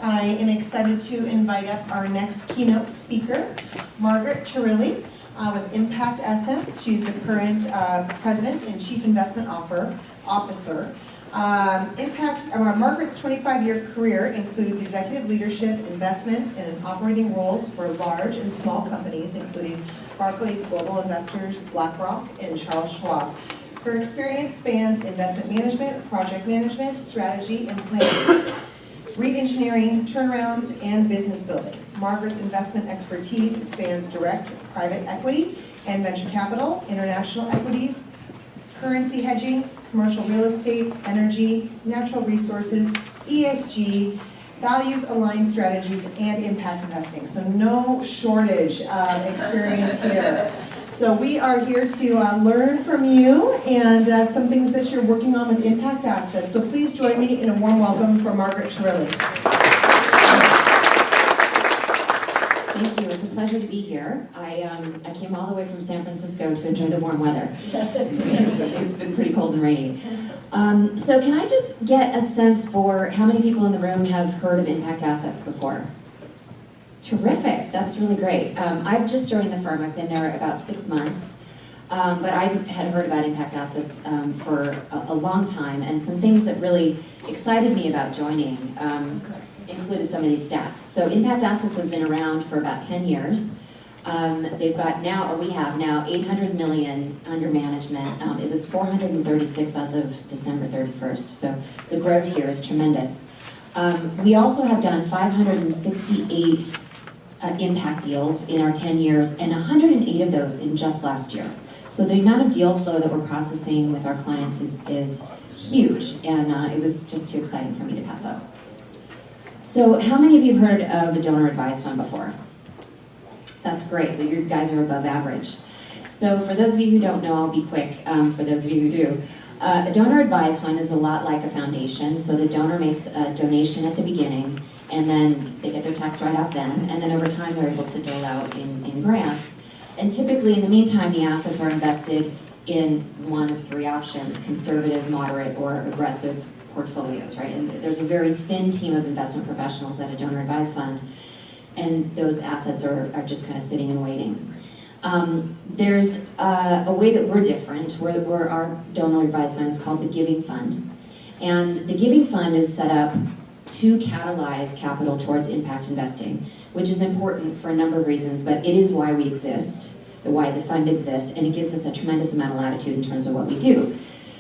I am excited to invite up our next keynote speaker, Margret Trilli, with Impact Assets. She's the current President and Chief Investment Officer. Margret's 25-year career includes executive leadership, investment, and operating roles for large and small companies, including Barclays Global Investors, BlackRock, and Charles Schwab. Her experience spans investment management, project management, strategy and planning, re-engineering, turnarounds, and business building. Margret's investment expertise spans direct private equity and venture capital, international equities, currency hedging, commercial real estate, energy, natural resources, ESG, values-aligned strategies, and impact investing. So no shortage of experience here. So we are here to learn from you and some things that you're working on with Impact Assets. So please join me in a warm welcome for Margret Trilli. Thank you. It's a pleasure to be here. I came all the way from San Francisco to enjoy the warm weather. It's been pretty cold and rainy. So can I just get a sense for how many people in the room have heard of Impact Assets before? Terrific. That's really great. I've just joined the firm. I've been there about 6 months. But I had heard about Impact Assets for a long time, and some things that really excited me about joining included some of these stats. So Impact Assets has been around for about 10 years. They've got now, or we have now, 800 million under management. It was 436 as of December 31st. So the growth here is tremendous. We also have done 568 impact deals in our 10 years, and 108 of those in just last year. So the amount of deal flow that we're processing with our clients is huge, and it was just too exciting for me to pass up. So how many of you have heard of a donor advised fund before? That's great, you guys are above average. So for those of you who don't know, I'll be quick, for those of you who do. A donor advised fund is a lot like a foundation, so the donor makes a donation at the beginning, and then they get their tax write-off then, and then over time they're able to dole out in grants. And typically in the meantime, the assets are invested in one of three options: conservative, moderate, or aggressive portfolios, right? And there's a very thin team of investment professionals at a donor advised fund, and those assets are just kind of sitting and waiting. There's a way that we're different, where our donor advised fund is called the Giving Fund. And the Giving Fund is set up to catalyze capital towards impact investing, which is important for a number of reasons, but it is why we exist, why the fund exists, and it gives us a tremendous amount of latitude in terms of what we do.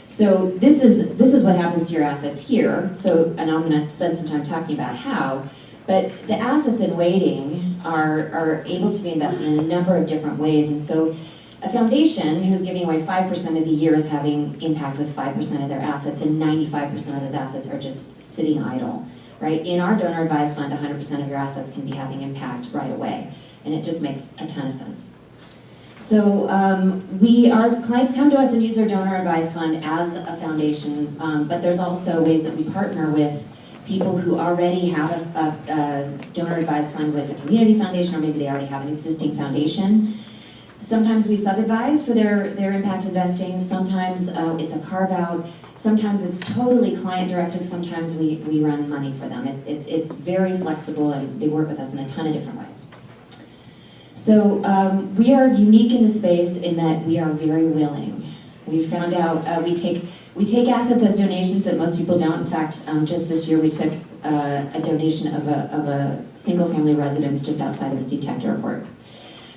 So this is what happens to your assets here. So, and I'm going to spend some time talking about how, but the assets in waiting are able to be invested in a number of different ways. And so a foundation who's giving away 5% of the year is having impact with 5% of their assets, and 95% of those assets are just sitting idle, right? In our donor advised fund, 100% of your assets can be having impact right away, and it just makes a ton of sense. So our clients come to us and use our donor advised fund as a foundation, but there's also ways that we partner with people who already have a donor advised fund with a community foundation, or maybe they already have an existing foundation. Sometimes we sub-advise for their impact investing. Sometimes it's a carve-out. Sometimes it's totally client-directed. Sometimes we run money for them. It's very flexible, and they work with us in a ton of different ways. So we are unique in the space in that we are very willing. We found out we take assets as donations that most people don't. In fact, just this year we took a donation of a single-family residence just outside of the SeaTac airport.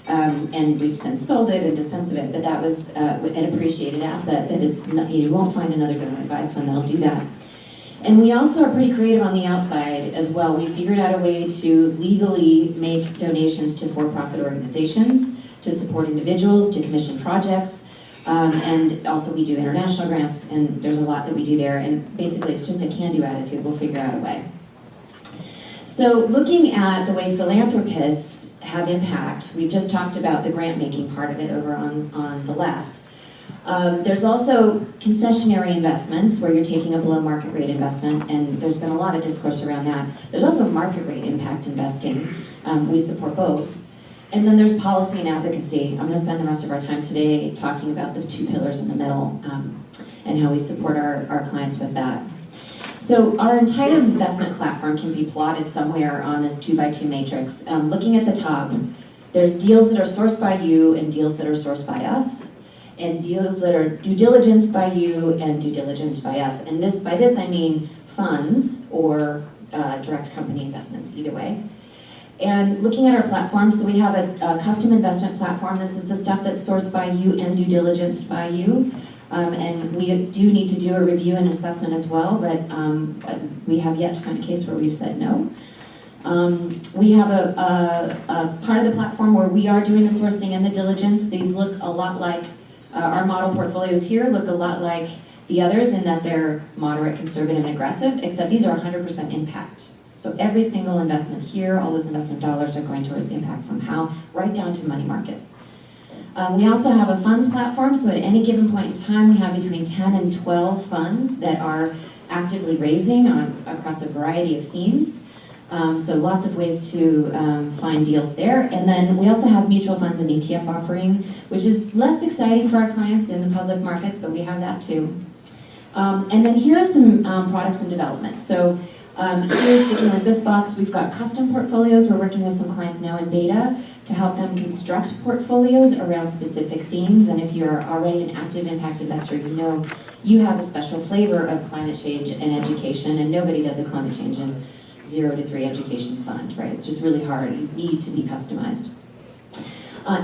And we've since sold it and dispensed of it, but that was an appreciated asset that is not, you won't find another donor advised fund that'll do that. And we also are pretty creative on the outside as well. We figured out a way to legally make donations to for-profit organizations, to support individuals, to commission projects, and also we do international grants, and there's a lot that we do there, and basically it's just a can-do attitude. We'll figure out a way. So looking at the way philanthropists have impact, we've just talked about the grant-making part of it over on the left. There's also concessionary investments where you're taking a below market rate investment, and there's been a lot of discourse around that. There's also market rate impact investing. We support both. And then there's policy and advocacy. I'm going to spend the rest of our time today talking about the two pillars in the middle and how we support our clients with that. So So our entire investment platform can be plotted somewhere on this 2x2 matrix. Looking at the top, there's deals that are sourced by you and deals that are sourced by us, and deals that are due diligence by you and due diligence by us. And by this I mean funds or direct company investments, either way. And looking at our platform, so we have a custom investment platform. This is the stuff that's sourced by you and due diligence by you. And we do need to do a review and assessment as well, but we have yet to find a case where we've said no. We have a part of the platform where we are doing the sourcing and the diligence. These look a lot like our model portfolios here, look a lot like the others in that they're moderate, conservative, and aggressive, except these are 100% impact. So every single investment here, all those investment dollars are going towards impact somehow, right down to money market. We also have a funds platform, so at any given point in time, we have between 10 and 12 funds that are actively raising across a variety of themes. So lots of ways to find deals there. And then we also have mutual funds and ETF offering, which is less exciting for our clients in the public markets, but we have that too. And then here are some products in development. So here, sticking with this box, we've got custom portfolios. We're working with some clients now in beta to help them construct portfolios around specific themes. And if you're already an active impact investor, you know you have a special flavor of climate change and education, and nobody does a climate change and 0 to 3 education fund, right? It's just really hard. You need to be customized.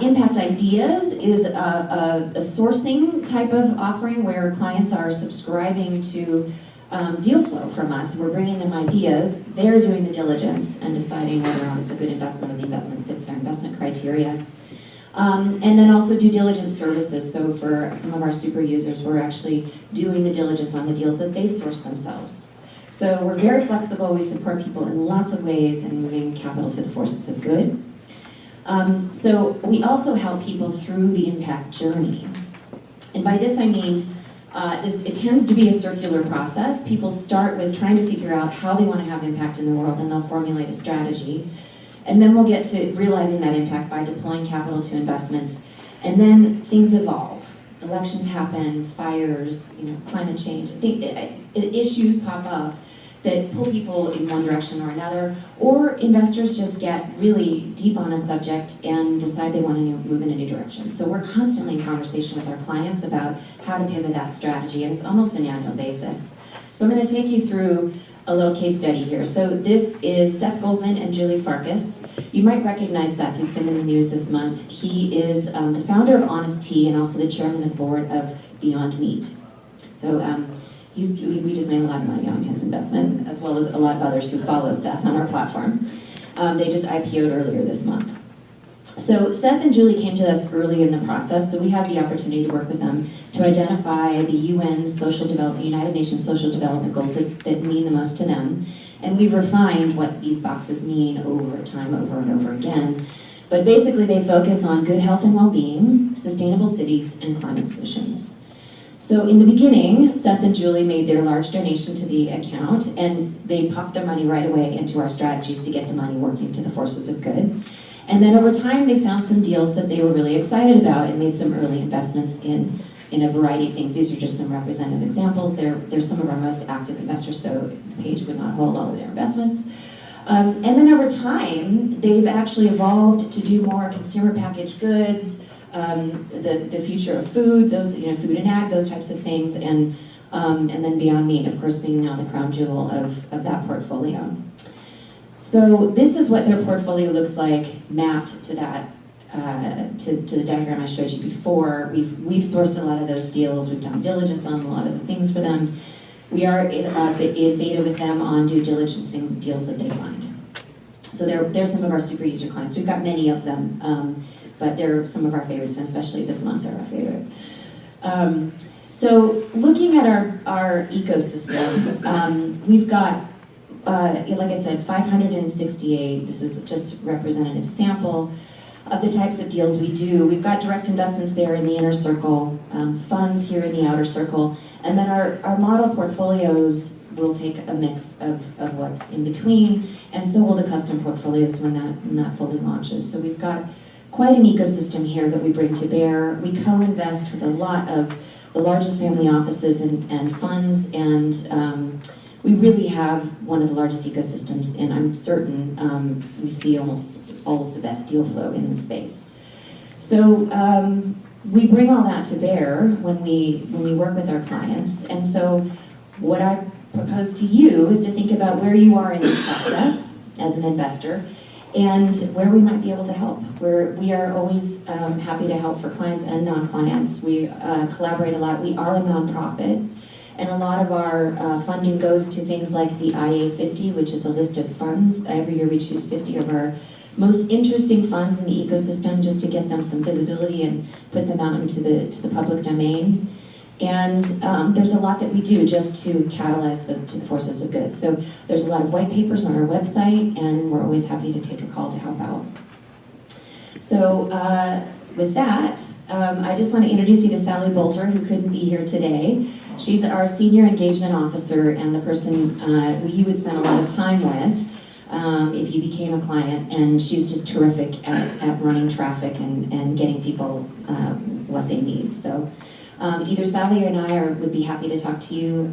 Impact Ideas is a sourcing type of offering where clients are subscribing to deal flow from us. We're bringing them ideas, they're doing the diligence and deciding whether or not it's a good investment or the investment fits their investment criteria. And then also due diligence services. So for some of our super users, we're actually doing the diligence on the deals that they've sourced themselves. So we're very flexible. We support people in lots of ways in moving capital to the forces of good. So we also help people through the impact journey. And by this I mean, it tends to be a circular process. People start with trying to figure out how they want to have impact in the world, and they'll formulate a strategy. And then we'll get to realizing that impact by deploying capital to investments. And then things evolve. Elections happen, fires, climate change. Issues pop up that pull people in one direction or another, or investors just get really deep on a subject and decide they want to move in a new direction. So we're constantly in conversation with our clients about how to pivot that strategy, and it's almost an annual basis. So I'm going to take you through a little case study here. So this is Seth Goldman and Julie Farkas. You might recognize Seth. He's been in the news this month. He is the founder of Honest Tea and also the chairman of the board of Beyond Meat. So we just made a lot of money on his investment, as well as a lot of others who follow Seth on our platform. They just IPO'd earlier this month. So Seth and Julie came to us early in the process, so we had the opportunity to work with them to identify the United Nations Social Development Goals that mean the most to them. And we've refined what these boxes mean over time, over and over again. But basically they focus on good health and well-being, sustainable cities, and climate solutions. So in the beginning, Seth and Julie made their large donation to the account, and they popped their money right away into our strategies to get the money working to the forces of good. And then over time, they found some deals that they were really excited about and made some early investments in a variety of things. These are just some representative examples. They're some of our most active investors, so the page would not hold all of their investments. And then over time, they've actually evolved to do more consumer packaged goods, the future of food, those food and ag, those types of things, and then Beyond Meat, of course, being now the crown jewel of that portfolio. So this is what their portfolio looks like mapped to that to the diagram I showed you before. We've sourced a lot of those deals. We've done diligence on a lot of the things for them. We are in beta with them on due diligencing deals that they find. So they're some of our super user clients. We've got many of them. But they're some of our favorites, and especially this month, they're our favorite. So looking at our ecosystem, we've got, like I said, 568. This is just a representative sample of the types of deals we do. We've got direct investments there in the inner circle, funds here in the outer circle, and then our model portfolios will take a mix of what's in between, and so will the custom portfolios when that fully launches. So we've got quite an ecosystem here that we bring to bear. We co-invest with a lot of the largest family offices and funds, and we really have one of the largest ecosystems, and I'm certain we see almost all of the best deal flow in the space. So we bring all that to bear when we work with our clients, and so what I propose to you is to think about where you are in this process as an investor and where we might be able to help. We are always happy to help for clients and non-clients. We collaborate a lot. We are a nonprofit, and a lot of our funding goes to things like the IA 50, which is a list of funds. Every year we choose 50 of our most interesting funds in the ecosystem just to get them some visibility and put them out into the public domain. And there's a lot that we do just to catalyze to the forces of good. So there's a lot of white papers on our website, and we're always happy to take a call to help out. So with that, I just want to introduce you to Sally Poulter, who couldn't be here today. She's our Senior Engagement Officer and the person who you would spend a lot of time with if you became a client, and she's just terrific at running traffic and getting people what they need. So either Sally or I would be happy to talk to you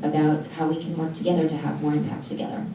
about how we can work together to have more impact together.